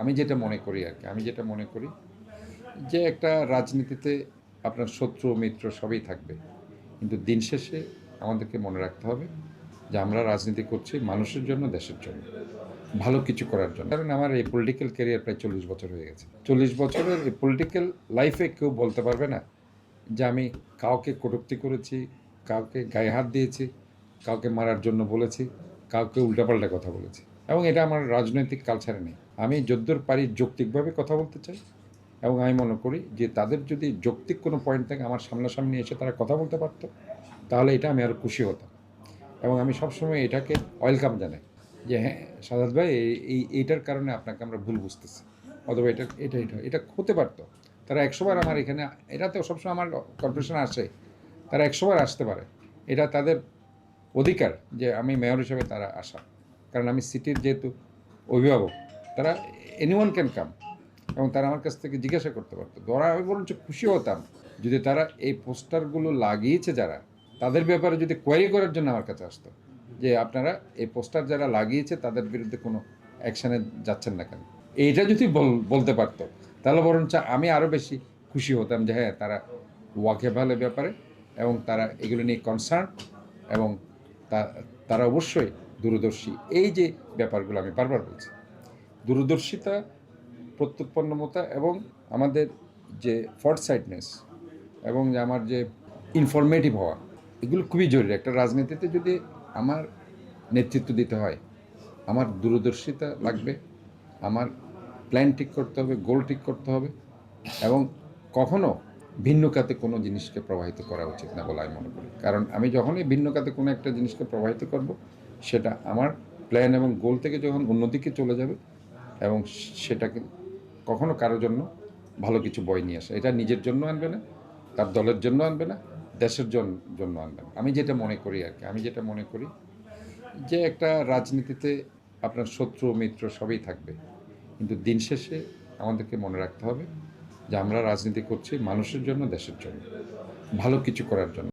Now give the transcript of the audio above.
আমি যেটা মনে করি আর কি, আমি যেটা মনে করি যে একটা রাজনীতিতে আপনার শত্রু মিত্র সবই থাকবে, কিন্তু দিন শেষে আমাদেরকে মনে রাখতে হবে যে আমরা রাজনীতি করছি মানুষের জন্য, দেশের জন্য, ভালো কিছু করার জন্য। কারণ আমার এই পলিটিক্যাল ক্যারিয়ার প্রায় 40 বছর হয়ে গেছে। 40 বছরের এই পলিটিক্যাল লাইফে কেউ বলতে পারবে না যে আমি কাউকে কটূক্তি করেছি, কাউকে গায়ে হাত দিয়েছি, কাউকে মারার জন্য বলেছি, কাউকে উল্টাপাল্টা কথা বলেছি। এবং এটা আমার রাজনৈতিক কালচারে নেই। আমি যদ্দূর পারি যৌক্তিকভাবে কথা বলতে চাই, এবং আমি মনে করি যে তাদের যদি যৌক্তিক কোনো পয়েন্ট থেকে আমার সামনাসামনি এসে তারা কথা বলতে পারতো, তাহলে এটা আমি আরও খুশি হতাম। এবং আমি সবসময় এটাকে ওয়েলকাম জানাই যে হ্যাঁ সাদাত ভাই, এইটার কারণে আপনাকে আমরা ভুল বুঝতেছি, অথবা এটা হতে পারতো। তারা 100 বার আমার এখানে, এটাতেও সবসময় আমার কর্পোরেশনে আসে, তারা 100 বার আসতে পারে, এটা তাদের অধিকার যে আমি মেয়র হিসেবে তারা আসা। কারণ আমি সিটির যেহেতু অভিভাবক, তারা এনিওয়ান ক্যান কাম, এবং তারা আমার কাছ থেকে জিজ্ঞাসা করতে পারতো। ধরা আমি বরঞ্চ খুশি হতাম যদি তারা এই পোস্টারগুলো লাগিয়েছে যারা, তাদের ব্যাপারে যদি কোয়ারি করার জন্য আমার কাছে আসতো যে আপনারা এই পোস্টার যারা লাগিয়েছে তাদের বিরুদ্ধে কোনো অ্যাকশানে যাচ্ছেন না কেন। এইটা যদি বলতে পারতো, তাহলে বরঞ্চ আমি আরও বেশি খুশি হতাম যে হ্যাঁ তারা ওয়াকেবহালের ব্যাপারে, এবং তারা এগুলো নিয়ে কনসার্ন, এবং তারা অবশ্যই দূরদর্শী। এই যে ব্যাপারগুলো আমি বারবার বলছি, দূরদর্শিতা, প্রত্যুৎপন্নমতা, এবং আমাদের যে ফরসাইটনেস, এবং যে আমার যে ইনফরমেটিভ হওয়া, এগুলো খুবই জরুরি। একটা রাজনীতিতে যদি আমার নেতৃত্ব দিতে হয়, আমার দূরদর্শিতা লাগবে, আমার প্ল্যান ঠিক করতে হবে, গোল ঠিক করতে হবে, এবং কখনো ভিন্ন খাতে কোনো জিনিসকে প্রবাহিত করা উচিত না বলে আমি মনে করি। কারণ আমি যখনই ভিন্ন খাতে কোনো একটা জিনিসকে প্রবাহিত করব, সেটা আমার প্ল্যান এবং গোল থেকে যখন অন্যদিকে চলে যাবে, এবং সেটাকে কখনো কারোর জন্য ভালো কিছু বই নিয়ে আসে, এটা নিজের জন্য আনবে না, তার দলের জন্য আনবে না, দেশের জন্য আনবে না। আমি যেটা মনে করি আর কি, আমি যেটা মনে করি যে একটা রাজনীতিতে আপনার শত্রু মিত্র সবই থাকবে, কিন্তু দিন শেষে আমাদেরকে মনে রাখতে হবে যে আমরা রাজনীতি করছি মানুষের জন্য, দেশের জন্য, ভালো কিছু করার জন্য।